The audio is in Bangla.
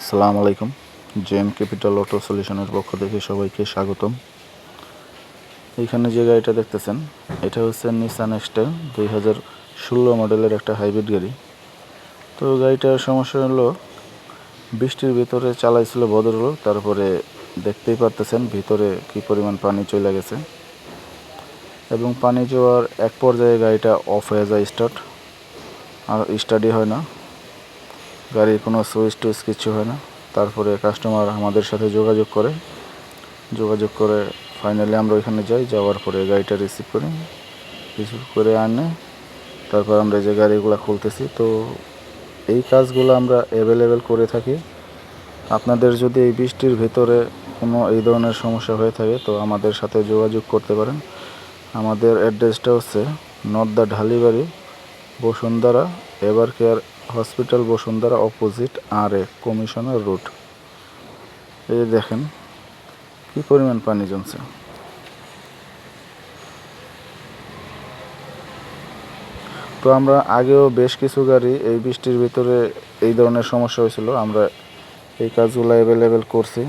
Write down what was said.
আসসালামু আলাইকুম। জেএম ক্যাপিটাল অটো সলিউশনের পক্ষ থেকে সবাইকে স্বাগতম। এইখানে যে গাড়িটা দেখতেছেন এটা হচ্ছে নিসান এক্সটেল 2016 মডেলের একটা হাইব্রিড গাড়ি। তো গাড়িটার সমস্যা হলো বৃষ্টির ভিতরে চালাইছিল ভদ্রলোক, তারপরে দেখতেই পারতেছেন ভিতরে কি পরিমাণ পানি চলে গেছে এবং পানি যাওয়ার এক পর্যায়ে গাড়িটা অফ হয়ে যায়, স্টার্টই হয় না, গাড়ির কোনো সুইচ টুইচ কিছু হয় না। তারপরে কাস্টমার আমাদের সাথে যোগাযোগ করে ফাইনালি আমরা ওইখানে যাওয়ার পরে গাড়িটা রিসিভ করে আনে। তারপর আমরা যে গাড়িগুলো খুলতেছি, তো এই কাজগুলো আমরা অ্যাভেলেবেল করে থাকি। আপনাদের যদি এই বৃষ্টির ভিতরে কোনো এই ধরনের সমস্যা হয়ে থাকে তো আমাদের সাথে যোগাযোগ করতে পারেন। আমাদের অ্যাড্রেসটা হচ্ছে Nadda Dhalibari, Bashundhara Evercare hospital, Bashundhara opposite RA commissioner road. এই দেখেন কি পরিমাণ পানি জমছে। তো আমরা আগেও বেশ কিছু গাড়ি এই বৃষ্টির ভিতরে এই ধরনের সমস্যা হয়েছিল, আমরা এই কাজগুলো অ্যাভেলেবেল করছি।